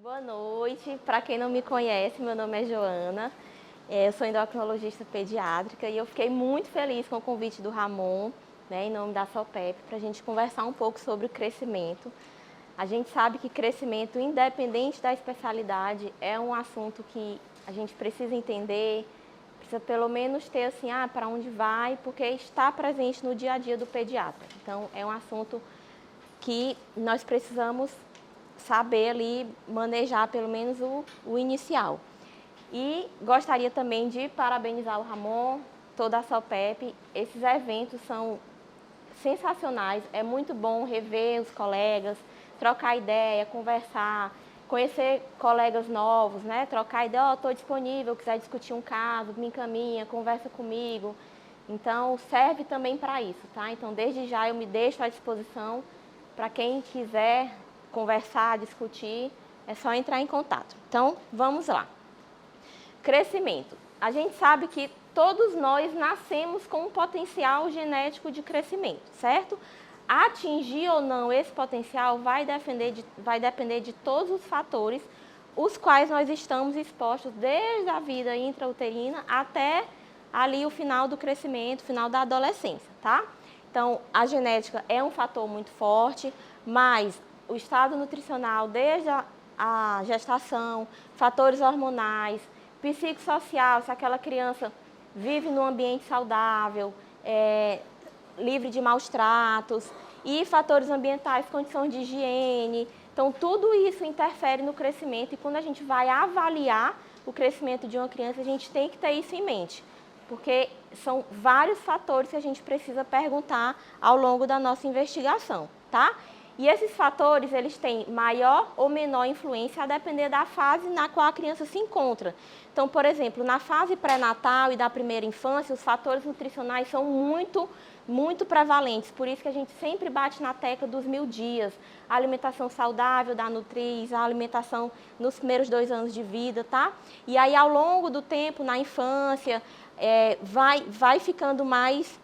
Boa noite. Para quem não me conhece, meu nome é Joana. Eu sou endocrinologista pediátrica e eu fiquei muito feliz com o convite do Ramon, né, em nome da SOPEP, para a gente conversar um pouco sobre o crescimento. A gente sabe que crescimento, independente da especialidade, é um assunto que a gente precisa entender, precisa pelo menos ter assim, para onde vai, porque está presente no dia a dia do pediatra. Então, é um assunto que nós precisamos saber ali manejar pelo menos o inicial. E gostaria também de parabenizar o Ramon, toda a SOPEP. Esses eventos são sensacionais, é muito bom rever os colegas, trocar ideia, conversar, conhecer colegas novos, né? Trocar ideia, estou disponível, quiser discutir um caso, me encaminha, conversa comigo. Então, serve também para isso, tá? Então, desde já eu me deixo à disposição para quem quiser conversar, discutir, é só entrar em contato. Então, vamos lá. Crescimento. A gente sabe que todos nós nascemos com um potencial genético de crescimento, certo? Atingir ou não esse potencial vai depender de todos os fatores, os quais nós estamos expostos desde a vida intrauterina até ali o final do crescimento, final da adolescência, tá? Então, a genética é um fator muito forte, mas o estado nutricional desde a gestação, fatores hormonais, psicossocial, se aquela criança vive num ambiente saudável, livre de maus tratos, e fatores ambientais, condições de higiene. Então, tudo isso interfere no crescimento e quando a gente vai avaliar o crescimento de uma criança, a gente tem que ter isso em mente, porque são vários fatores que a gente precisa perguntar ao longo da nossa investigação, tá? E esses fatores, eles têm maior ou menor influência a depender da fase na qual a criança se encontra. Então, por exemplo, na fase pré-natal e da primeira infância, os fatores nutricionais são muito prevalentes. Por isso que a gente sempre bate na tecla dos 1000 dias. A alimentação saudável da Nutriz, a alimentação nos primeiros 2 anos de vida, tá? E aí, ao longo do tempo, na infância, vai ficando mais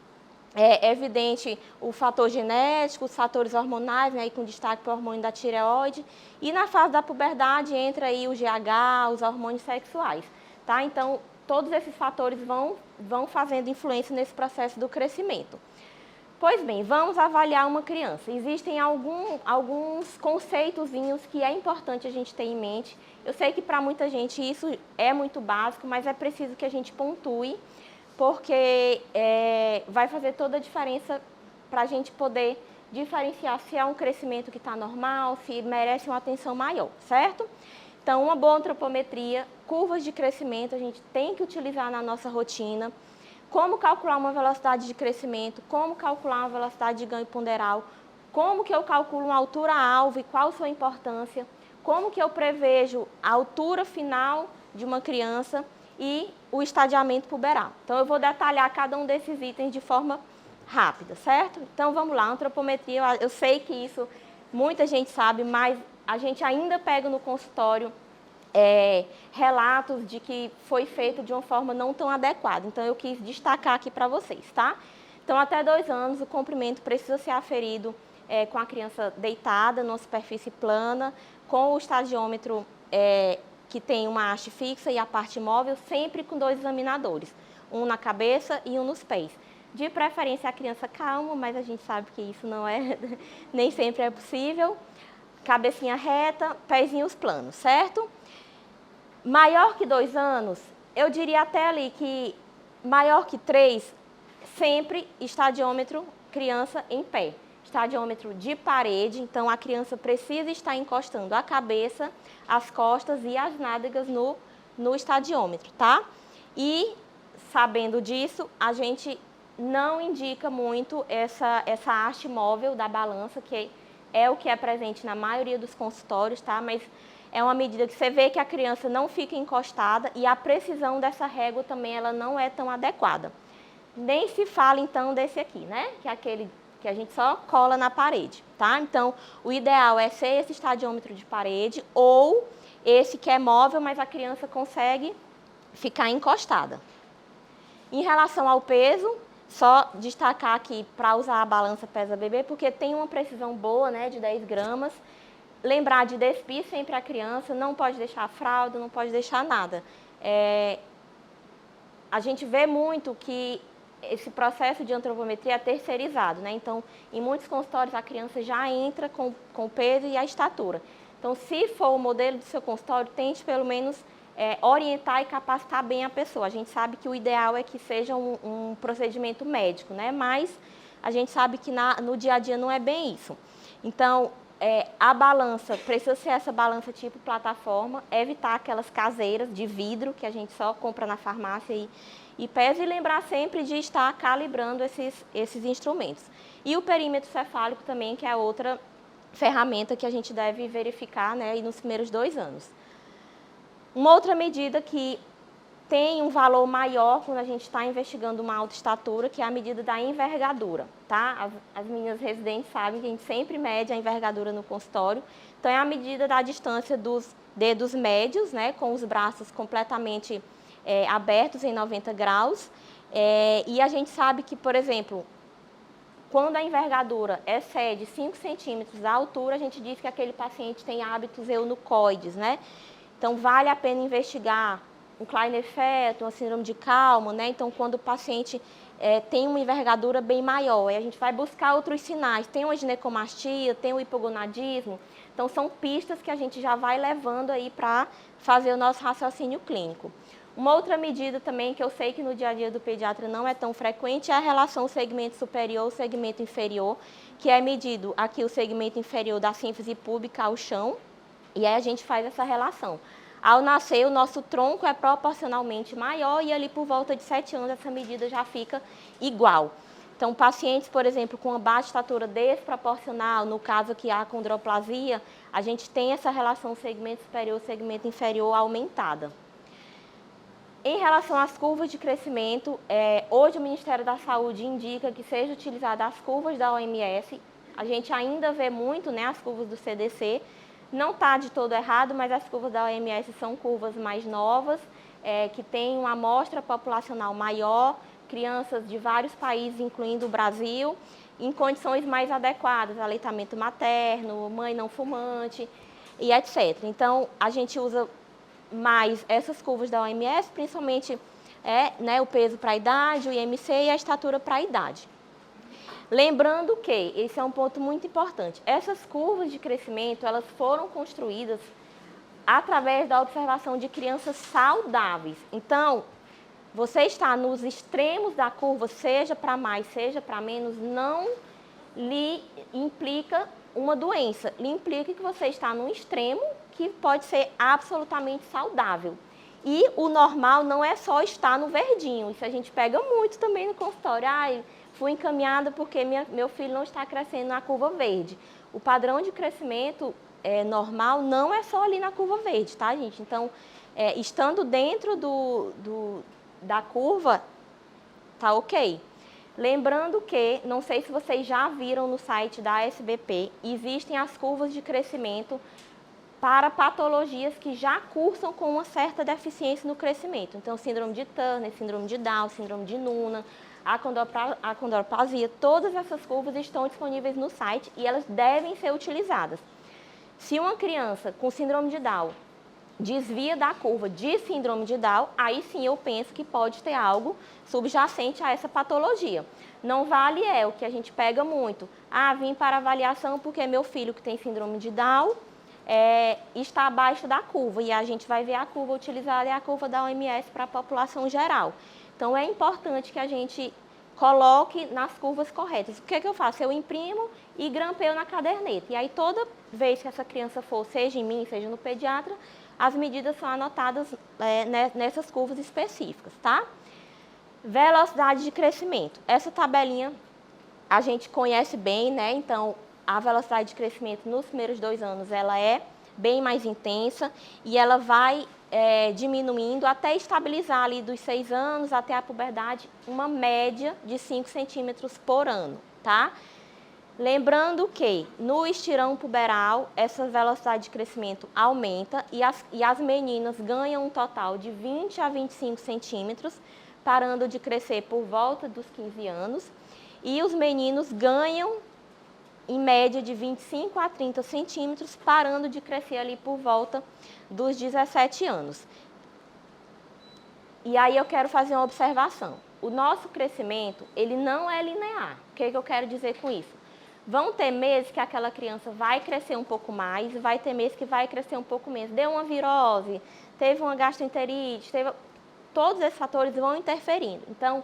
evidente o fator genético, os fatores hormonais, né, com destaque para o hormônio da tireoide. E na fase da puberdade entra aí o GH, os hormônios sexuais, tá? Então, todos esses fatores vão fazendo influência nesse processo do crescimento. Pois bem, vamos avaliar uma criança. Existem alguns conceitozinhos que é importante a gente ter em mente. Eu sei que para muita gente isso é muito básico, mas é preciso que a gente pontue, porque vai fazer toda a diferença para a gente poder diferenciar se é um crescimento que está normal, se merece uma atenção maior, certo? Então, uma boa antropometria, curvas de crescimento a gente tem que utilizar na nossa rotina. Como calcular uma velocidade de crescimento, como calcular uma velocidade de ganho ponderal, como que eu calculo uma altura-alvo e qual sua importância, como que eu prevejo a altura final de uma criança e o estadiamento puberal. Então, eu vou detalhar cada um desses itens de forma rápida, certo? Então, vamos lá, antropometria, eu sei que isso muita gente sabe, mas a gente ainda pega no consultório relatos de que foi feito de uma forma não tão adequada. Então, eu quis destacar aqui para vocês, tá? Então, até 2 anos, o comprimento precisa ser aferido com a criança deitada, numa superfície plana, com o estagiômetro que tem uma haste fixa e a parte móvel, sempre com 2 examinadores, um na cabeça e um nos pés. De preferência, a criança calma, mas a gente sabe que isso não nem sempre é possível. Cabecinha reta, pezinhos planos, certo? Maior que 2 anos, eu diria até ali que maior que 3, sempre estadiômetro criança em pé. Estadiômetro de parede, então a criança precisa estar encostando a cabeça, as costas e as nádegas no estadiômetro, tá? E, sabendo disso, a gente não indica muito essa haste móvel da balança, que é o que é presente na maioria dos consultórios, tá? Mas é uma medida que você vê que a criança não fica encostada e a precisão dessa régua também ela não é tão adequada. Nem se fala então desse aqui, né? Que é aquele que a gente só cola na parede, tá? Então, o ideal é ser esse estadiômetro de parede ou esse que é móvel, mas a criança consegue ficar encostada. Em relação ao peso, só destacar aqui para usar a balança pesa bebê, porque tem uma precisão boa, né, de 10 gramas. lembrar de despir sempre a criança, não pode deixar a fralda, não pode deixar nada. A gente vê muito que esse processo de antropometria é terceirizado, né? Então, em muitos consultórios, a criança já entra com o peso e a estatura. Então, se for o modelo do seu consultório, tente pelo menos orientar e capacitar bem a pessoa. A gente sabe que o ideal é que seja um procedimento médico, né? Mas a gente sabe que no dia a dia não é bem isso. Então, a balança precisa ser essa balança tipo plataforma, evitar aquelas caseiras de vidro que a gente só compra na farmácia e pesa, e lembrar sempre de estar calibrando esses instrumentos. E o perímetro cefálico também, que é outra ferramenta que a gente deve verificar, né, nos primeiros 2 anos. Uma outra medida que tem um valor maior quando a gente está investigando uma alta estatura, que é a medida da envergadura, tá? As meninas residentes sabem que a gente sempre mede a envergadura no consultório. Então, é a medida da distância dos dedos médios, né, com os braços completamente abertos em 90 graus. E a gente sabe que, por exemplo, quando a envergadura excede 5 centímetros da altura, a gente diz que aquele paciente tem hábitos eunucoides, né? Então, vale a pena investigar um Klinefelter, uma síndrome de Kalman, né? Então, quando o paciente tem uma envergadura bem maior, aí a gente vai buscar outros sinais. Tem uma ginecomastia, tem o hipogonadismo. Então, são pistas que a gente já vai levando aí para fazer o nosso raciocínio clínico. Uma outra medida também, que eu sei que no dia a dia do pediatra não é tão frequente, é a relação segmento superior-segmento inferior, que é medido aqui o segmento inferior da sínfise púbica ao chão, e aí a gente faz essa relação. Ao nascer, o nosso tronco é proporcionalmente maior e ali por volta de 7 anos essa medida já fica igual. Então, pacientes, por exemplo, com uma baixa estatura desproporcional, no caso aqui a acondroplasia, a gente tem essa relação segmento superior-segmento inferior aumentada. Em relação às curvas de crescimento, hoje o Ministério da Saúde indica que seja utilizada as curvas da OMS. A gente ainda vê muito, né, as curvas do CDC. Não está de todo errado, mas as curvas da OMS são curvas mais novas, que têm uma amostra populacional maior, crianças de vários países, incluindo o Brasil, em condições mais adequadas, aleitamento materno, mãe não fumante e etc. Então, a gente usa mais essas curvas da OMS, principalmente né, o peso para a idade, o IMC e a estatura para a idade. Lembrando que, esse é um ponto muito importante, essas curvas de crescimento, elas foram construídas através da observação de crianças saudáveis. Então, você está nos extremos da curva, seja para mais, seja para menos, não lhe implica uma doença, lhe implica que você está num extremo que pode ser absolutamente saudável. E o normal não é só estar no verdinho, isso a gente pega muito também no consultório. Fui encaminhada porque meu filho não está crescendo na curva verde. O padrão de crescimento normal não é só ali na curva verde, tá, gente? Então, estando dentro da curva, tá ok. Lembrando que, não sei se vocês já viram no site da SBP, existem as curvas de crescimento para patologias que já cursam com uma certa deficiência no crescimento. Então, síndrome de Turner, síndrome de Down, síndrome de Noonan, acondroplasia, todas essas curvas estão disponíveis no site e elas devem ser utilizadas. Se uma criança com síndrome de Down desvia da curva de síndrome de Down, aí sim eu penso que pode ter algo subjacente a essa patologia. Não vale o que a gente pega muito. Vim para avaliação porque meu filho que tem síndrome de Down está abaixo da curva, e a gente vai ver a curva utilizada é a curva da OMS para a população geral. Então, é importante que a gente coloque nas curvas corretas. O que eu faço? Eu imprimo e grampeio na caderneta. E aí, toda vez que essa criança for, seja em mim, seja no pediatra, as medidas são anotadas nessas curvas específicas, tá? Velocidade de crescimento. Essa tabelinha a gente conhece bem, né? Então, a velocidade de crescimento nos primeiros 2 anos, ela é bem mais intensa e ela vai diminuindo até estabilizar ali dos 6 anos até a puberdade, uma média de 5 centímetros por ano, tá? Lembrando que no estirão puberal, essa velocidade de crescimento aumenta e as meninas ganham um total de 20 a 25 centímetros, parando de crescer por volta dos 15 anos, e os meninos ganham em média de 25 a 30 centímetros, parando de crescer ali por volta dos 17 anos. E aí eu quero fazer uma observação. O nosso crescimento, ele não é linear. O que eu quero dizer com isso? Vão ter meses que aquela criança vai crescer um pouco mais, vai ter meses que vai crescer um pouco menos. Deu uma virose, teve uma gastroenterite, todos esses fatores vão interferindo. Então,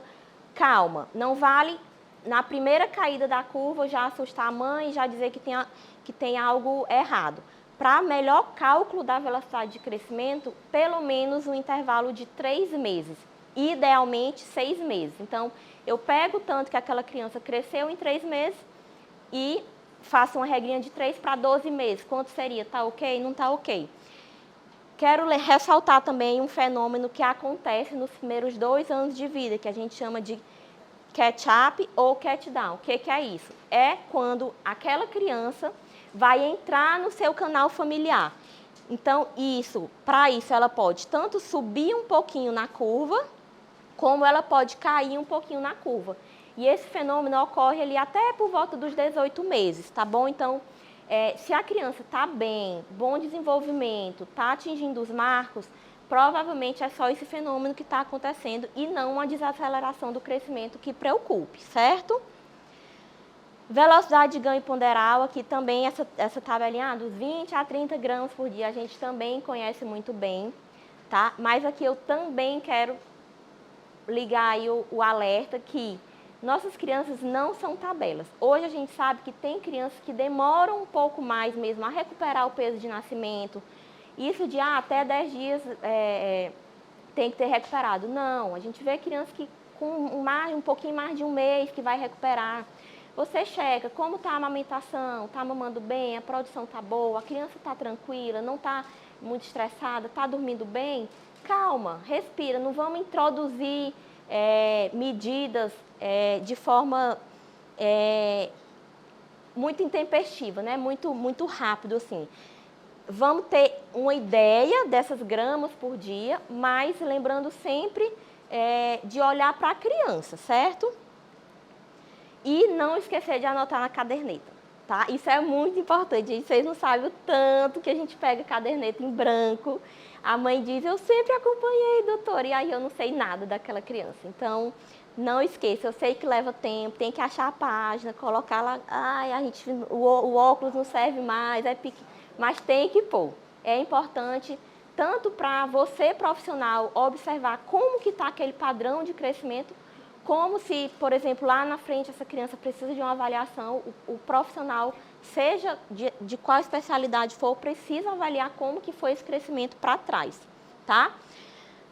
calma, não vale na primeira caída da curva já assustar a mãe e já dizer que tem algo errado. Para melhor cálculo da velocidade de crescimento, pelo menos um intervalo de 3 meses, idealmente 6 meses. Então, eu pego o tanto que aquela criança cresceu em 3 meses e faço uma regrinha de 3 para 12 meses. Quanto seria? Está ok? Não está ok? Quero ressaltar também um fenômeno que acontece nos primeiros 2 anos de vida, que a gente chama de catch-up ou catch-down. O que é isso? É quando aquela criança vai entrar no seu canal familiar. Então, para isso, ela pode tanto subir um pouquinho na curva, como ela pode cair um pouquinho na curva. E esse fenômeno ocorre ali até por volta dos 18 meses, tá bom? Então, se a criança está bem, bom desenvolvimento, está atingindo os marcos, provavelmente é só esse fenômeno que está acontecendo e não uma desaceleração do crescimento que preocupe, certo? Velocidade de ganho ponderal, aqui também essa tabelinha dos 20 a 30 gramas por dia, a gente também conhece muito bem, tá? Mas aqui eu também quero ligar aí o alerta que nossas crianças não são tabelas. Hoje a gente sabe que tem crianças que demoram um pouco mais mesmo a recuperar o peso de nascimento. Isso de até 10 dias tem que ter recuperado. Não, a gente vê crianças que com um pouquinho mais de um mês que vai recuperar. Você checa como está a amamentação, está mamando bem, a produção está boa, a criança está tranquila, não está muito estressada, está dormindo bem. Calma, respira, não vamos introduzir medidas de forma muito intempestiva, né? Muito rápido assim. Vamos ter uma ideia dessas gramas por dia, mas lembrando sempre de olhar para a criança, certo? E não esquecer de anotar na caderneta, tá? Isso é muito importante, gente. Vocês não sabem o tanto que a gente pega caderneta em branco. A mãe diz, eu sempre acompanhei, doutora, e aí eu não sei nada daquela criança. Então, não esqueça, eu sei que leva tempo, tem que achar a página, colocar lá, o óculos não serve mais, mas tem que pôr. É importante, tanto para você, profissional, observar como que está aquele padrão de crescimento, como se, por exemplo, lá na frente essa criança precisa de uma avaliação, o profissional, seja de qual especialidade for, precisa avaliar como que foi esse crescimento para trás, tá?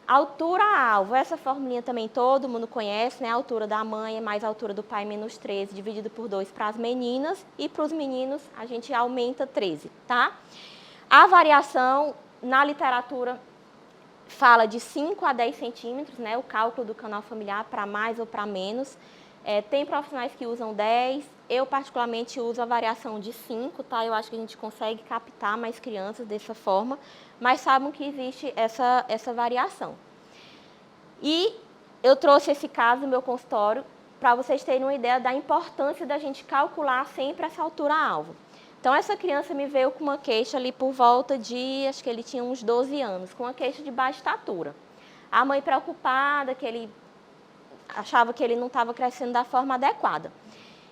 Altura-alvo, essa formulinha também todo mundo conhece, né? A altura da mãe é mais a altura do pai menos 13, dividido por 2 para as meninas, e para os meninos a gente aumenta 13, tá? A variação na literatura fala de 5 a 10 centímetros, né, o cálculo do canal familiar para mais ou para menos. Tem profissionais que usam 10, eu particularmente uso a variação de 5, tá? Eu acho que a gente consegue captar mais crianças dessa forma, mas sabem que existe essa variação. E eu trouxe esse caso no meu consultório para vocês terem uma ideia da importância da gente calcular sempre essa altura-alvo. Então, essa criança me veio com uma queixa ali por volta de, acho que ele tinha uns 12 anos, com uma queixa de baixa estatura. A mãe preocupada, que ele achava que ele não estava crescendo da forma adequada.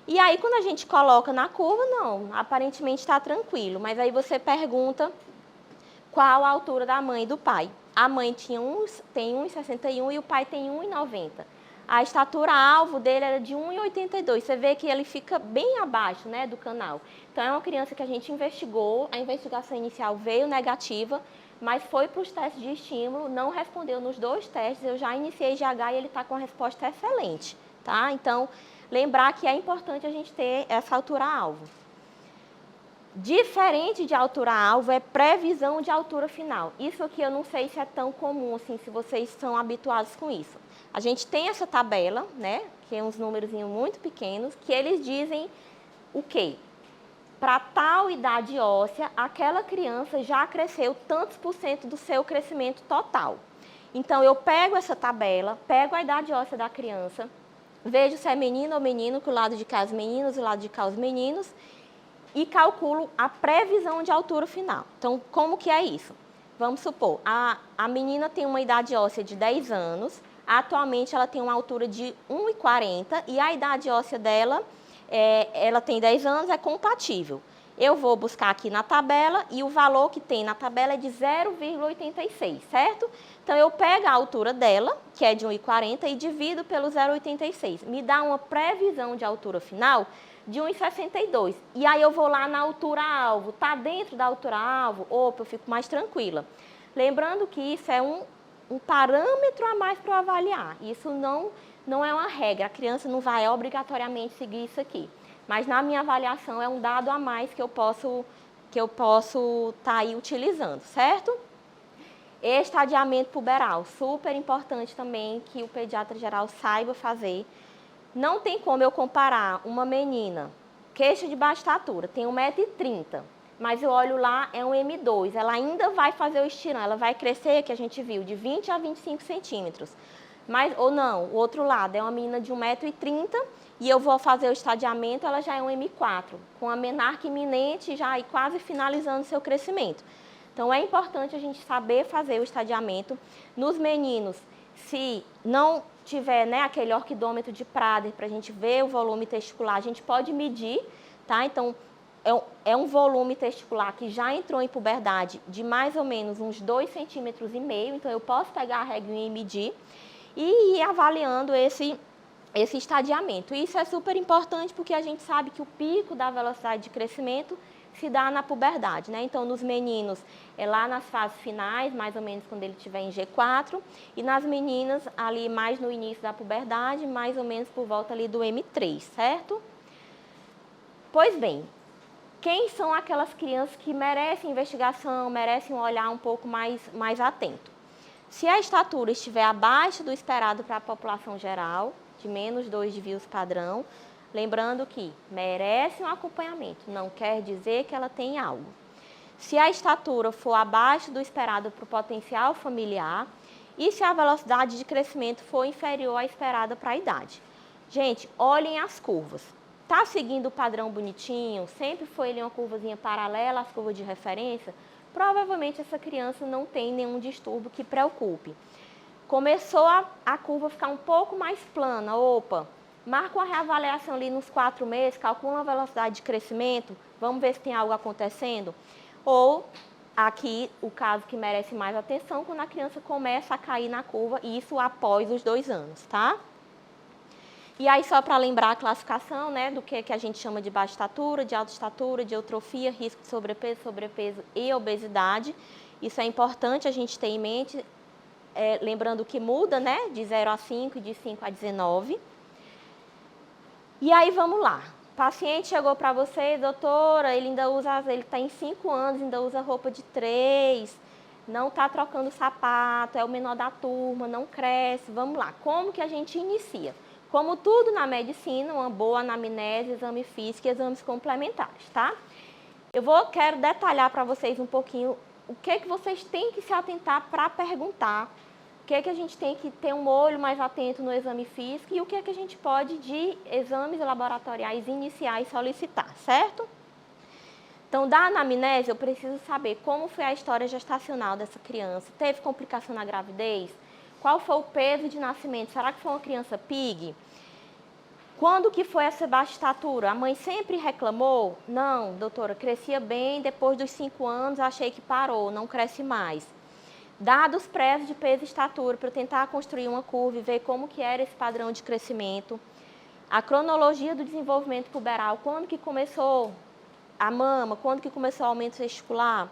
E aí, quando a gente coloca na curva, não, aparentemente está tranquilo. Mas aí você pergunta qual a altura da mãe e do pai. A mãe tem 1,61 e o pai tem 1,90. A estatura-alvo dele era de 1,82. Você vê que ele fica bem abaixo, né, do canal. Então, é uma criança que a gente investigou, a investigação inicial veio negativa, mas foi para os testes de estímulo, não respondeu nos 2 testes, eu já iniciei GH e ele está com a resposta excelente, tá? Então, lembrar que é importante a gente ter essa altura-alvo. Diferente de altura-alvo é previsão de altura final. Isso aqui eu não sei se é tão comum, assim, se vocês são habituados com isso. A gente tem essa tabela, né, que é uns números muito pequenos, que eles dizem o quê? Para tal idade óssea, aquela criança já cresceu tantos % do seu crescimento total. Então, eu pego essa tabela, pego a idade óssea da criança, vejo se é menino ou menino, que o lado de cá os meninos, o lado de cá os meninos, e calculo a previsão de altura final. Então, como que é isso? Vamos supor, a menina tem uma idade óssea de 10 anos, atualmente ela tem uma altura de 1,40 e a idade óssea dela, ela tem 10 anos, é compatível. Eu vou buscar aqui na tabela e o valor que tem na tabela é de 0,86, certo? Então, eu pego a altura dela, que é de 1,40, e divido pelo 0,86. Me dá uma previsão de altura final de 1,62. E aí eu vou lá na altura-alvo. Está dentro da altura-alvo? Opa, eu fico mais tranquila. Lembrando que isso é um parâmetro a mais para eu avaliar. Isso não é uma regra. A criança não vai obrigatoriamente seguir isso aqui. Mas na minha avaliação é um dado a mais que eu posso estar aí utilizando, certo? Estadiamento puberal, super importante também que o pediatra geral saiba fazer. Não tem como eu comparar uma menina, queixa de baixa estatura, tem 1,30 m, mas eu olho lá, é um M2, ela ainda vai fazer o estirão, ela vai crescer, que a gente viu, de 20 a 25 centímetros. Mas, ou não, o outro lado, é uma menina de 1,30 m e eu vou fazer o estadiamento, ela já é um M4, com a menarca iminente já aí quase finalizando seu crescimento. Então, é importante a gente saber fazer o estadiamento. Nos meninos, se não tiver, né, aquele orquidômetro de Prader para a gente ver o volume testicular, a gente pode medir, tá? Então, é um volume testicular que já entrou em puberdade de mais ou menos uns 2,5 centímetros, então eu posso pegar a reguinha e medir e ir avaliando esse estadiamento. Isso é super importante porque a gente sabe que o pico da velocidade de crescimento se dá na puberdade, né? Então, nos meninos, é lá nas fases finais, mais ou menos quando ele estiver em G4, e nas meninas, ali mais no início da puberdade, mais ou menos por volta ali do M3, certo? Pois bem, quem são aquelas crianças que merecem investigação, merecem um olhar um pouco mais atento? Se a estatura estiver abaixo do esperado para a população geral, de menos 2 desvios padrão, lembrando que merece um acompanhamento, não quer dizer que ela tem algo. Se a estatura for abaixo do esperado para o potencial familiar e se a velocidade de crescimento for inferior à esperada para a idade. Gente, olhem as curvas. Está seguindo o padrão bonitinho? Sempre foi ali uma curvazinha paralela às curvas de referência? Provavelmente essa criança não tem nenhum distúrbio que preocupe. Começou a curva ficar um pouco mais plana, opa, marca uma reavaliação ali nos 4 meses, calcula a velocidade de crescimento, vamos ver se tem algo acontecendo. Ou, aqui, o caso que merece mais atenção, quando a criança começa a cair na curva, e isso após os 2 anos, tá? E aí, só para lembrar a classificação, né, do que a gente chama de baixa estatura, de alta estatura, de eutrofia, risco de sobrepeso e obesidade. Isso é importante a gente ter em mente, lembrando que muda, né, de 0 a 5 e de 5 a 19. E aí, vamos lá. O paciente chegou para você, doutora, ele está em 5 anos, ainda usa roupa de 3, não está trocando sapato, é o menor da turma, não cresce. Vamos lá, como que a gente inicia? Como tudo na medicina, uma boa anamnese, exame físico e exames complementares, tá? Quero detalhar para vocês um pouquinho o que vocês têm que se atentar para perguntar, o que a gente tem que ter um olho mais atento no exame físico e o que a gente pode de exames laboratoriais iniciais solicitar, certo? Então, da anamnese, eu preciso saber como foi a história gestacional dessa criança, teve complicação na gravidez? Qual foi o peso de nascimento? Será que foi uma criança PIG? Quando que foi essa baixa estatura? A mãe sempre reclamou? Não, doutora, crescia bem, depois dos 5 anos achei que parou, não cresce mais. Dados prévios de peso e estatura, para eu tentar construir uma curva e ver como que era esse padrão de crescimento. A cronologia do desenvolvimento puberal, quando que começou a mama, quando que começou o aumento testicular.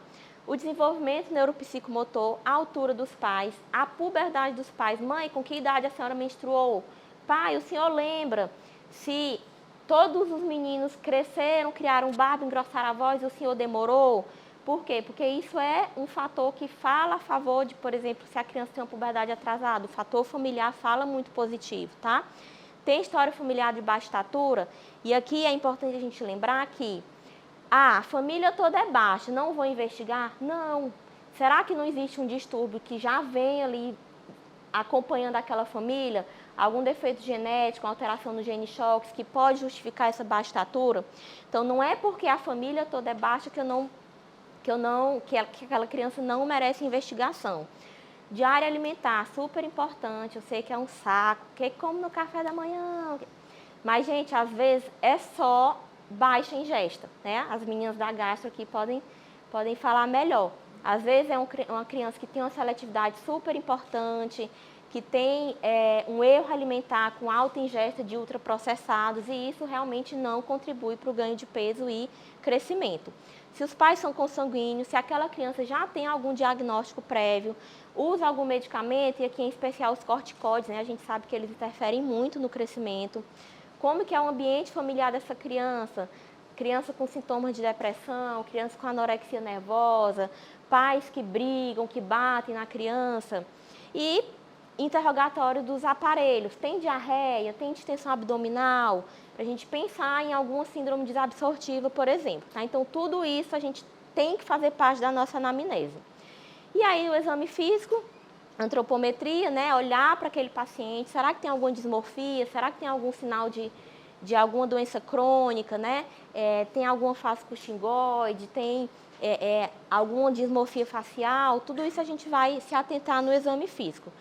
O desenvolvimento neuropsicomotor, a altura dos pais, a puberdade dos pais. Mãe, com que idade a senhora menstruou? Pai, o senhor lembra se todos os meninos cresceram, criaram barba, engrossaram a voz e o senhor demorou? Por quê? Porque isso é um fator que fala a favor de, por exemplo, se a criança tem uma puberdade atrasada. O fator familiar fala muito positivo, tá? Tem história familiar de baixa estatura? E aqui é importante a gente lembrar que a família toda é baixa, não vou investigar? Não. Será que não existe um distúrbio que já vem ali acompanhando aquela família, algum defeito genético, alteração no gene choques, que pode justificar essa baixa estatura. Então, não é porque a família toda é baixa que aquela criança não merece investigação. Diária alimentar, super importante, eu sei que é um saco, que come no café da manhã. Mas, gente, às vezes é só baixa ingesta, né? As meninas da gastro aqui podem falar melhor. Às vezes é uma criança que tem uma seletividade super importante, que tem um erro alimentar com alta ingesta de ultraprocessados, e isso realmente não contribui para o ganho de peso e crescimento. Se os pais são consanguíneos, se aquela criança já tem algum diagnóstico prévio, usa algum medicamento, e aqui em especial os corticoides, né? A gente sabe que eles interferem muito no crescimento. Como que é o ambiente familiar dessa criança? Criança com sintomas de depressão, criança com anorexia nervosa, pais que brigam, que batem na criança. E interrogatório dos aparelhos, tem diarreia, tem distensão abdominal, para a gente pensar em alguma síndrome desabsortiva, por exemplo. Tá? Então, tudo isso a gente tem que fazer parte da nossa anamnese. E aí, o exame físico, antropometria, né? Olhar para aquele paciente, será que tem alguma dismorfia, será que tem algum sinal de alguma doença crônica, né? Tem alguma fascicuxingoide, tem alguma dismorfia facial, tudo isso a gente vai se atentar no exame físico.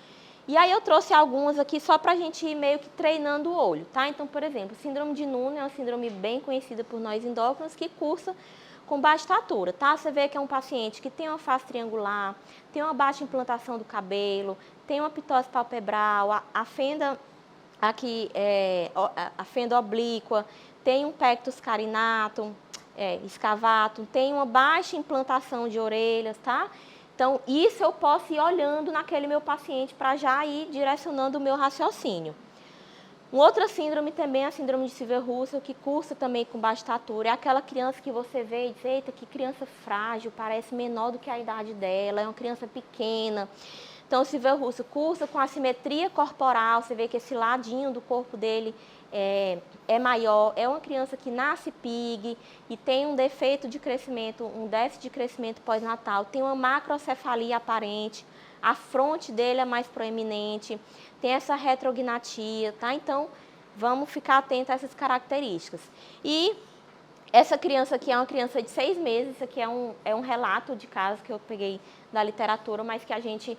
E aí eu trouxe algumas aqui só para a gente ir meio que treinando o olho, tá? Então, por exemplo, síndrome de Noonan é uma síndrome bem conhecida por nós endócrinos que cursa com baixa estatura, tá? Você vê que é um paciente que tem uma face triangular, tem uma baixa implantação do cabelo, tem uma pitose palpebral, a fenda aqui, a fenda oblíqua, tem um pectus carinatum, escavatum, tem uma baixa implantação de orelhas, tá? Então, isso eu posso ir olhando naquele meu paciente para já ir direcionando o meu raciocínio. Uma outra síndrome também é a síndrome de Silver-Russell, que cursa também com baixa estatura. É aquela criança que você vê e diz, eita, que criança frágil, parece menor do que a idade dela, é uma criança pequena. Então, o Silver-Russell cursa com assimetria corporal, você vê que esse ladinho do corpo dele é maior, é uma criança que nasce pig e tem um defeito de crescimento, um déficit de crescimento pós-natal, tem uma macrocefalia aparente, a fronte dele é mais proeminente, tem essa retrognatia, tá? Então, vamos ficar atento a essas características. E essa criança aqui é uma criança de 6 meses, isso aqui é um relato de caso que eu peguei da literatura, mas que a gente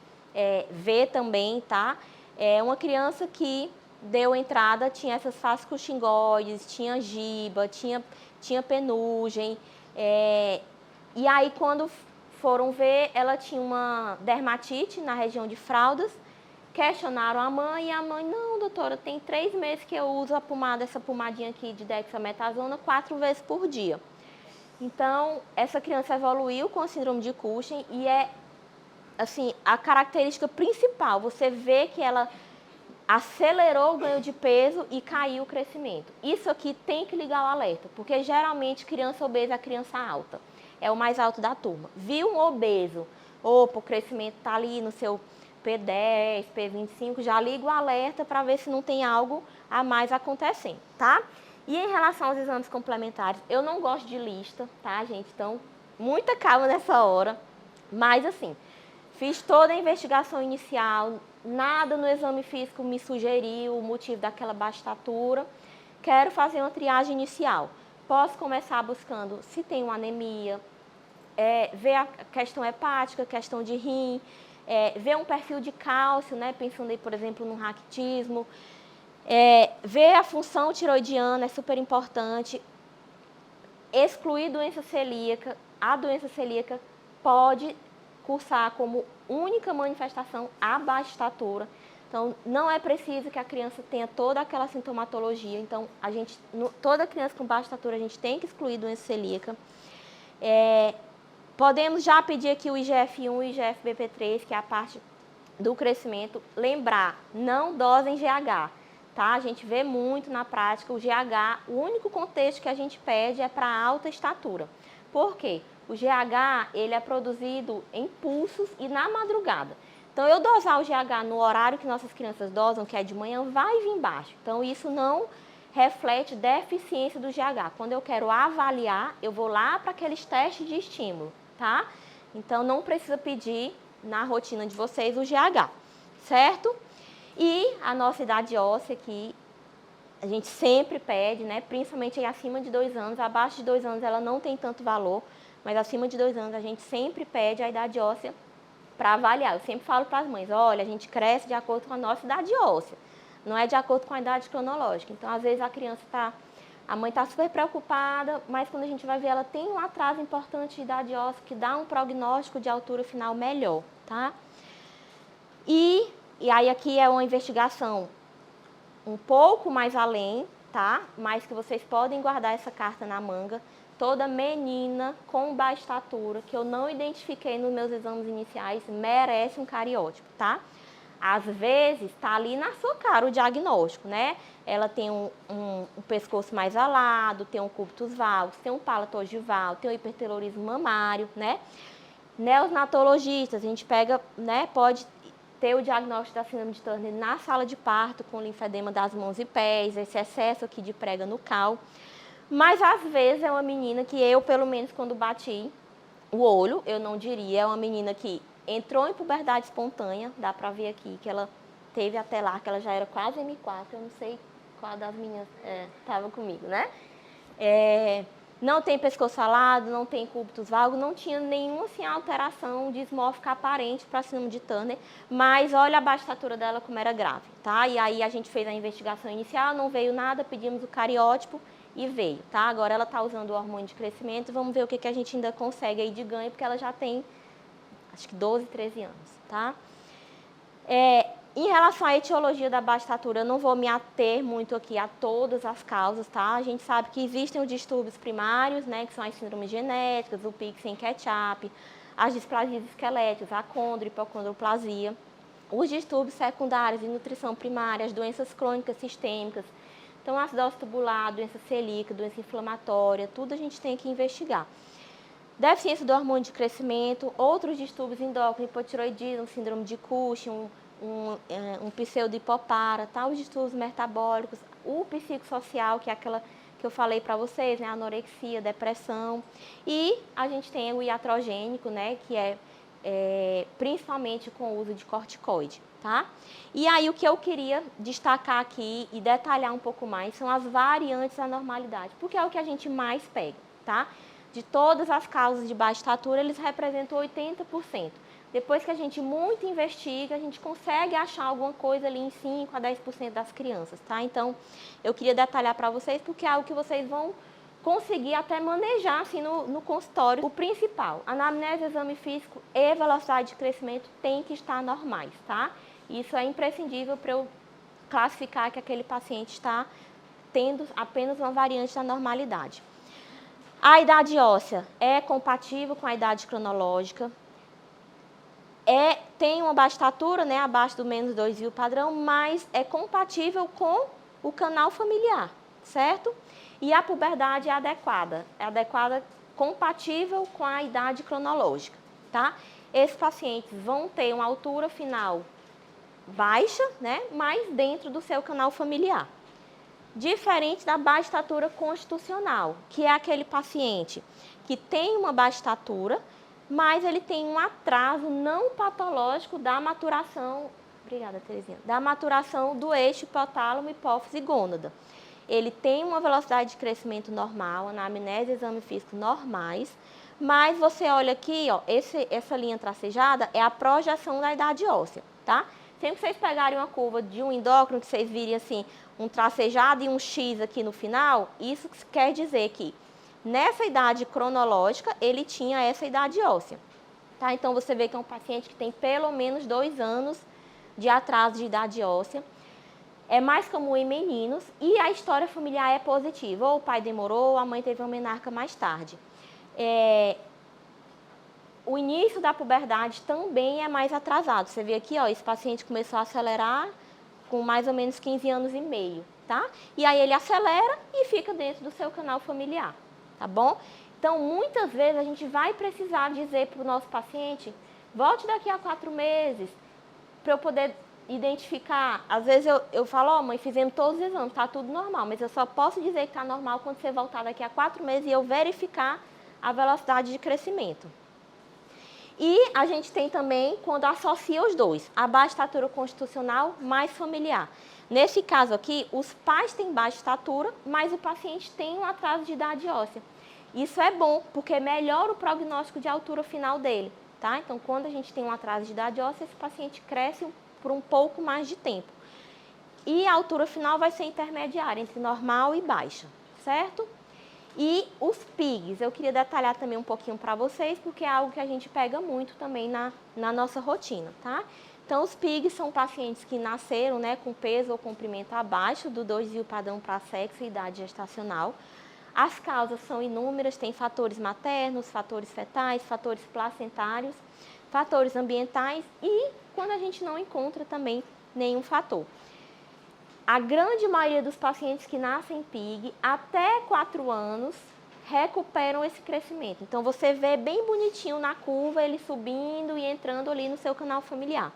vê também, tá? É uma criança que deu entrada, tinha essas fascicuxingoides, tinha giba, tinha penugem, e aí quando foram ver, ela tinha uma dermatite na região de fraldas, questionaram a mãe, e a mãe, não, doutora, tem 3 meses que eu uso essa pomadinha aqui de dexametasona 4 vezes por dia. Então, essa criança evoluiu com a síndrome de Cushing e assim, a característica principal, você vê que ela acelerou o ganho de peso e caiu o crescimento. Isso aqui tem que ligar o alerta, porque geralmente criança obesa é a criança alta, é o mais alto da turma. Viu um obeso, opa, o crescimento está ali no seu P10, P25, já liga o alerta para ver se não tem algo a mais acontecendo, tá? E em relação aos exames complementares, eu não gosto de lista, tá, gente? Então, muita calma nessa hora, mas assim, fiz toda a investigação inicial, nada no exame físico me sugeriu o motivo daquela baixa estatura. Quero fazer uma triagem inicial. Posso começar buscando se tem uma anemia, ver a questão hepática, questão de rim, ver um perfil de cálcio, né, pensando aí, por exemplo, no raquitismo. Ver a função tiroidiana é super importante. Excluir doença celíaca. A doença celíaca pode cursar como única manifestação a baixa estatura. Então, não é preciso que a criança tenha toda aquela sintomatologia. Então, toda criança com baixa estatura, a gente tem que excluir doença celíaca. Podemos já pedir aqui o IGF-1 e o IGF-BP3, que é a parte do crescimento. Lembrar, não dosem GH, tá? A gente vê muito na prática o GH, o único contexto que a gente pede é para alta estatura. Por quê? O GH, ele é produzido em pulsos e na madrugada. Então, eu dosar o GH no horário que nossas crianças dosam, que é de manhã, vai vir baixo. Então, isso não reflete deficiência do GH. Quando eu quero avaliar, eu vou lá para aqueles testes de estímulo, tá? Então, não precisa pedir na rotina de vocês o GH, certo? E a nossa idade óssea que a gente sempre pede, né? Principalmente acima de 2 anos, abaixo de 2 anos ela não tem tanto valor, mas acima de 2 anos a gente sempre pede a idade óssea para avaliar. Eu sempre falo para as mães, olha, a gente cresce de acordo com a nossa idade óssea, não é de acordo com a idade cronológica. Então, às vezes a mãe está super preocupada, mas quando a gente vai ver, ela tem um atraso importante de idade óssea que dá um prognóstico de altura final melhor, tá? E aí aqui é uma investigação um pouco mais além, tá? Mas que vocês podem guardar essa carta na manga. Toda menina com baixa estatura, que eu não identifiquei nos meus exames iniciais, merece um cariótipo, tá? Às vezes, tá ali na sua cara o diagnóstico, né? Ela tem um pescoço mais alado, tem um cubitus valgus, tem um palato ogival, tem um hipertelorismo mamário, né? Neonatologistas, a gente pega, né, pode ter o diagnóstico da síndrome de Turner na sala de parto, com linfedema das mãos e pés, esse excesso aqui de prega nucal. Mas, às vezes, é uma menina que eu, pelo menos, quando bati o olho, eu não diria, é uma menina que entrou em puberdade espontânea, dá pra ver aqui que ela teve até lá, que ela já era quase M4, eu não sei qual das minhas estava comigo, né? Não tem pescoço alado, não tem cubitus valgus, não tinha nenhuma assim, alteração dismórfica aparente para síndrome de Turner, mas olha a baixa estatura dela como era grave, tá? E aí a gente fez a investigação inicial, não veio nada, pedimos o cariótipo e veio, tá? Agora ela está usando o hormônio de crescimento, vamos ver o que a gente ainda consegue aí de ganho, porque ela já tem, acho que 12, 13 anos, tá? Em relação à etiologia da baixa estatura, eu não vou me ater muito aqui a todas as causas, tá? A gente sabe que existem os distúrbios primários, né, que são as síndromes genéticas, o PIC sem ketchup, as displasias esqueléticas, a condro, hipocondroplasia, os distúrbios secundários de nutrição primária, as doenças crônicas sistêmicas, então acidose tubular, doença celíaca, doença inflamatória, tudo a gente tem que investigar. Deficiência do hormônio de crescimento, outros distúrbios endócrinos, hipotiroidismo, síndrome de Cushing, um pseudo-hipopara, tá? Os distúrbios metabólicos, o psicossocial, que é aquela que eu falei para vocês, né? Anorexia, depressão. E a gente tem o iatrogênico, né? Que é principalmente com o uso de corticoide, tá? E aí o que eu queria destacar aqui e detalhar um pouco mais são as variantes da normalidade, porque é o que a gente mais pega, tá? De todas as causas de baixa estatura, eles representam 80%. Depois que a gente muito investiga, a gente consegue achar alguma coisa ali em 5 a 10% das crianças, tá? Então, eu queria detalhar para vocês, porque é algo que vocês vão conseguir até manejar assim no consultório. O principal, anamnese, exame físico e velocidade de crescimento tem que estar normais, tá? Isso é imprescindível para eu classificar que aquele paciente está tendo apenas uma variante da normalidade. A idade óssea é compatível com a idade cronológica, tem uma baixa estatura, né, abaixo do menos 2,0 padrão, mas é compatível com o canal familiar, certo? E a puberdade é adequada compatível com a idade cronológica, tá? Esses pacientes vão ter uma altura final baixa, né, mas dentro do seu canal familiar. Diferente da baixa estatura constitucional, que é aquele paciente que tem uma baixa estatura, mas ele tem um atraso não patológico da maturação, obrigada, Terezinha, da maturação do eixo hipotálamo, hipófise e gônada. Ele tem uma velocidade de crescimento normal, anamnese e exame físico normais, mas você olha aqui, ó, essa linha tracejada é a projeção da idade óssea, tá? Sempre que vocês pegarem uma curva de um endócrino, que vocês virem assim, um tracejado e um X aqui no final, isso quer dizer que nessa idade cronológica, ele tinha essa idade óssea. Tá? Então, você vê que é um paciente que tem pelo menos 2 anos de atraso de idade óssea. É mais comum em meninos e a história familiar é positiva. Ou o pai demorou, ou a mãe teve uma menarca mais tarde. O início da puberdade também é mais atrasado. Você vê aqui, ó, esse paciente começou a acelerar com mais ou menos 15 anos e meio, tá? E aí ele acelera e fica dentro do seu canal familiar, tá bom? Então, muitas vezes a gente vai precisar dizer para o nosso paciente, volte daqui a 4 meses, para eu poder identificar. Às vezes eu falo, ó, mãe, fizemos todos os exames, tá tudo normal, mas eu só posso dizer que tá normal quando você voltar daqui a 4 meses e eu verificar a velocidade de crescimento. E a gente tem também quando associa os dois, a baixa estatura constitucional mais familiar. Nesse caso aqui, os pais têm baixa estatura, mas o paciente tem um atraso de idade óssea. Isso é bom, porque melhora o prognóstico de altura final dele, tá? Então, quando a gente tem um atraso de idade óssea, esse paciente cresce por um pouco mais de tempo. E a altura final vai ser intermediária, entre normal e baixa, certo? E os PIGs, eu queria detalhar também um pouquinho para vocês, porque é algo que a gente pega muito também na nossa rotina, tá? Então, os PIGs são pacientes que nasceram, né, com peso ou comprimento abaixo do desvio padrão para sexo e idade gestacional. As causas são inúmeras, tem fatores maternos, fatores fetais, fatores placentários, fatores ambientais e quando a gente não encontra também nenhum fator. A grande maioria dos pacientes que nascem PIG, até 4 anos, recuperam esse crescimento. Então, você vê bem bonitinho na curva, ele subindo e entrando ali no seu canal familiar.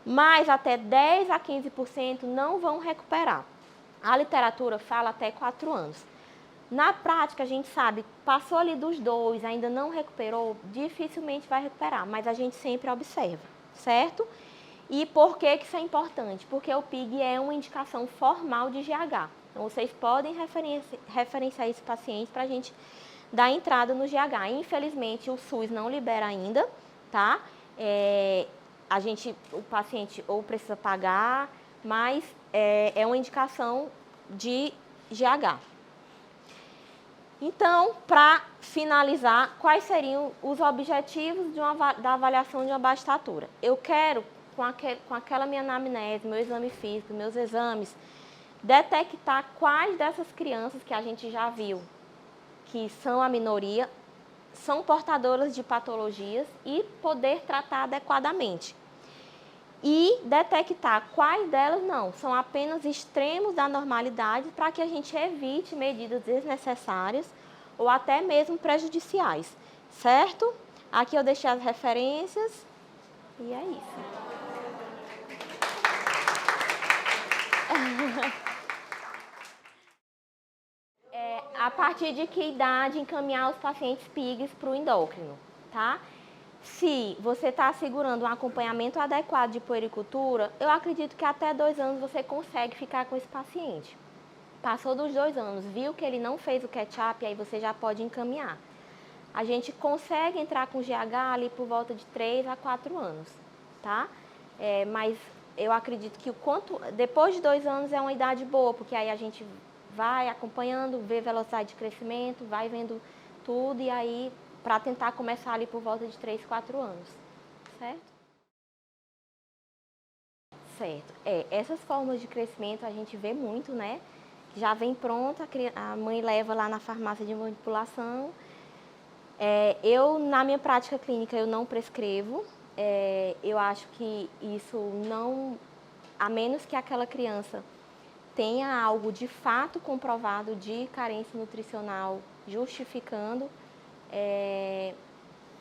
Mas até 10 a 15% não vão recuperar. A literatura fala até 4 anos. Na prática, a gente sabe, passou ali dos 2, ainda não recuperou, dificilmente vai recuperar, mas a gente sempre observa, certo? E por que isso é importante? Porque o PIG é uma indicação formal de GH. Então, vocês podem referenciar esse paciente para a gente dar entrada no GH. Infelizmente, o SUS não libera ainda, tá? O paciente ou precisa pagar, mas é uma indicação de GH. Então, para finalizar, quais seriam os objetivos da avaliação de uma baixa estatura? Eu quero, com aquela minha anamnese, meu exame físico, meus exames, detectar quais dessas crianças que a gente já viu, que são a minoria, são portadoras de patologias e poder tratar adequadamente. E detectar quais delas não, são apenas extremos da normalidade para que a gente evite medidas desnecessárias ou até mesmo prejudiciais, certo? Aqui eu deixei as referências e é isso. A partir de que idade encaminhar os pacientes PIGs para o endócrino, tá? Se você está assegurando um acompanhamento adequado de puericultura, eu acredito que até 2 anos você consegue ficar com esse paciente. Passou dos 2 anos, viu que ele não fez o catch-up, aí você já pode encaminhar. A gente consegue entrar com GH ali por volta de 3 a 4 anos, tá? Mas eu acredito que depois de 2 anos é uma idade boa, porque aí a gente vai acompanhando, vê velocidade de crescimento, vai vendo tudo e aí para tentar começar ali por volta de 3, 4 anos, certo? Certo. Essas formas de crescimento a gente vê muito, né? Já vem pronta, a mãe leva lá na farmácia de manipulação. Na minha prática clínica, eu não prescrevo. Eu acho que isso não, a menos que aquela criança tenha algo de fato comprovado de carência nutricional justificando,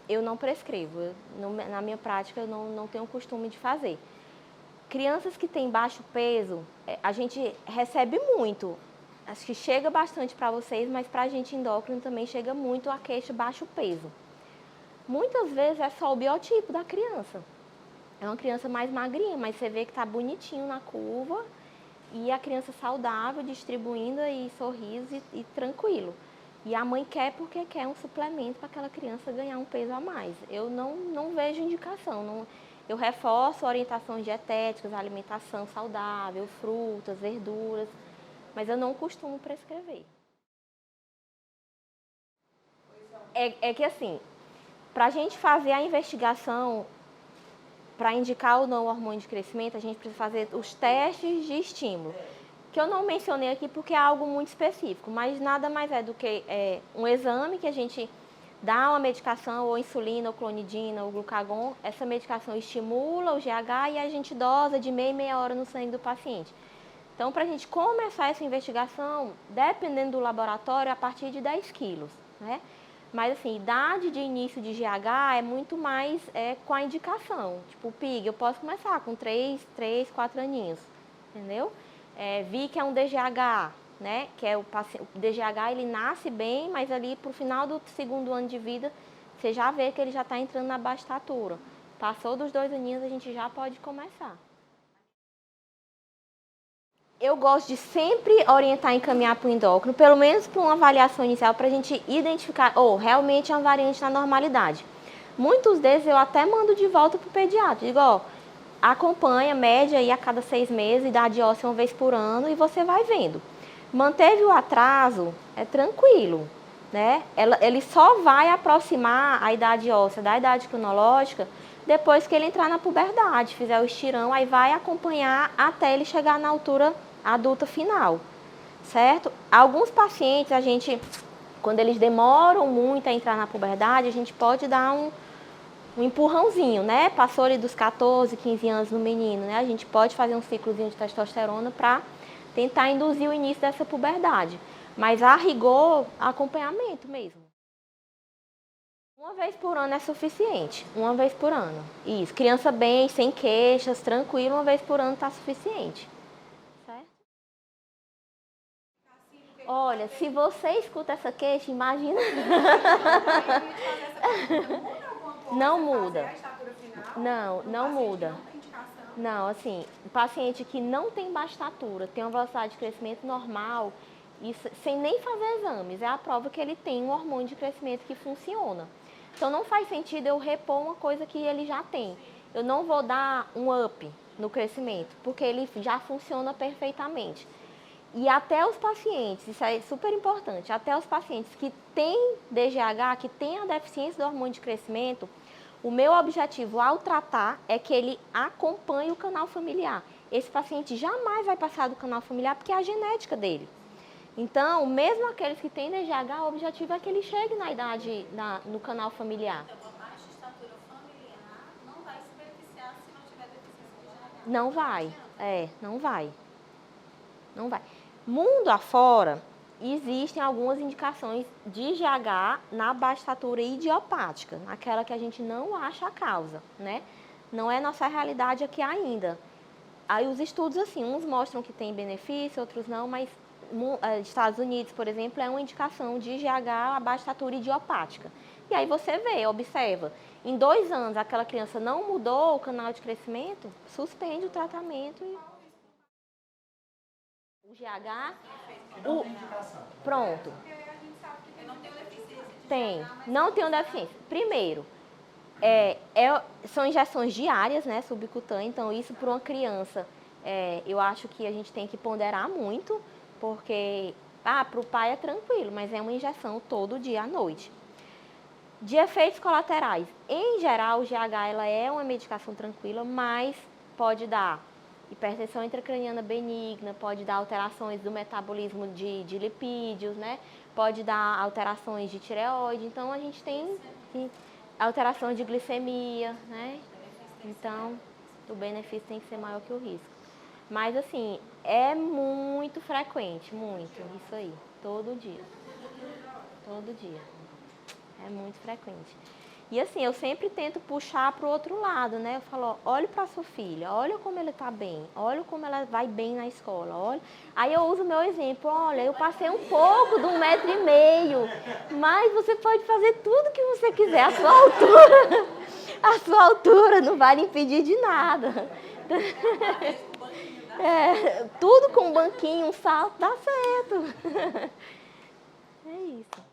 eu não prescrevo. Na minha prática, eu não tenho o costume de fazer. Crianças que têm baixo peso, a gente recebe muito. Acho que chega bastante para vocês, mas para a gente endócrino também chega muito a queixa baixo peso. Muitas vezes é só o biotipo da criança. É uma criança mais magrinha, mas você vê que está bonitinho na curva e a criança saudável, distribuindo aí sorriso e tranquilo. E a mãe quer porque quer um suplemento para aquela criança ganhar um peso a mais. Eu não vejo indicação. Eu reforço orientações dietéticas, alimentação saudável, frutas, verduras, mas eu não costumo prescrever. É que assim, para a gente fazer a investigação, para indicar o não hormônio de crescimento, a gente precisa fazer os testes de estímulo, que eu não mencionei aqui porque é algo muito específico, mas nada mais é do que um exame que a gente dá uma medicação, ou insulina, ou clonidina, ou glucagon. Essa medicação estimula o GH e a gente dosa de meia hora no sangue do paciente. Então, para a gente começar essa investigação, dependendo do laboratório, a partir de 10 quilos, né? Mas, assim, idade de início de GH é muito mais com a indicação. Tipo, o PIG, eu posso começar com 3, 4 aninhos, entendeu? Vi que é um DGH, né? Que é o DGH, ele nasce bem, mas ali pro final do 2º ano de vida você já vê que ele já está entrando na baixa estatura. Passou dos 2 aninhos, a gente já pode começar. Eu gosto de sempre orientar e encaminhar para o endócrino, pelo menos para uma avaliação inicial, para a gente identificar, realmente é uma variante na normalidade. Muitos deles eu até mando de volta para o pediatra. Digo, acompanha, média aí a cada 6 meses, idade óssea uma vez por ano e você vai vendo. Manteve o atraso, é tranquilo, né? Ele só vai aproximar a idade óssea da idade cronológica depois que ele entrar na puberdade, fizer o estirão, aí vai acompanhar até ele chegar na altura adulta final, certo? Alguns pacientes, quando eles demoram muito a entrar na puberdade, a gente pode dar um empurrãozinho, né? Passou ali dos 14, 15 anos no menino, né? A gente pode fazer um ciclozinho de testosterona para tentar induzir o início dessa puberdade. Mas a rigor, acompanhamento mesmo. Uma vez por ano é suficiente, uma vez por ano. Isso, criança bem, sem queixas, tranquilo, uma vez por ano está suficiente. Certo? Olha, se você escuta essa queixa, imagina... Não muda. Não muda. Não, assim, paciente que não tem baixa estatura, tem uma velocidade de crescimento normal, isso, sem nem fazer exames, é a prova que ele tem um hormônio de crescimento que funciona. Então não faz sentido eu repor uma coisa que ele já tem. Eu não vou dar um up no crescimento, porque ele já funciona perfeitamente. E até os pacientes, isso é super importante, até os pacientes que têm DGH, que têm a deficiência do hormônio de crescimento, o meu objetivo ao tratar é que ele acompanhe o canal familiar. Esse paciente jamais vai passar do canal familiar porque é a genética dele. Então, mesmo aqueles que têm DGH, o objetivo é que ele chegue na idade, no canal familiar. Então, a baixa estatura familiar não vai se beneficiar se não tiver deficiência de DGH? Não vai, não vai. Não vai. Mundo afora, existem algumas indicações de GH na baixa estatura idiopática, naquela que a gente não acha a causa, né? Não é nossa realidade aqui ainda. Aí os estudos, assim, uns mostram que tem benefício, outros não, mas Estados Unidos, por exemplo, é uma indicação de GH a baixa estatura idiopática. E aí você vê, observa, em 2 anos aquela criança não mudou o canal de crescimento, suspende o tratamento e... O GH, pronto. Eu não tenho deficiência de Tem, GH, mas não tenho deficiência. Primeiro, são injeções diárias, né, subcutâneas, então isso para uma criança, eu acho que a gente tem que ponderar muito, porque para o pai é tranquilo, mas é uma injeção todo dia à noite. De efeitos colaterais, em geral, o GH ela é uma medicação tranquila, mas pode dar hipertensão intracraniana benigna, pode dar alterações do metabolismo de lipídios, né? Pode dar alterações de tireoide, então a gente tem alterações de glicemia, né? Então, o benefício tem que ser maior que o risco. Mas assim, é muito frequente, muito, isso aí, todo dia. Todo dia. É muito frequente. E assim, eu sempre tento puxar para o outro lado, né? Eu falo, olha para sua filha, olha como ela está bem, olha como ela vai bem na escola, olha. Aí eu uso o meu exemplo, olha, eu passei um pouco de 1,5 metro, mas você pode fazer tudo que você quiser, a sua altura não vai lhe impedir de nada. Tudo com um banquinho, um salto, dá certo. É isso.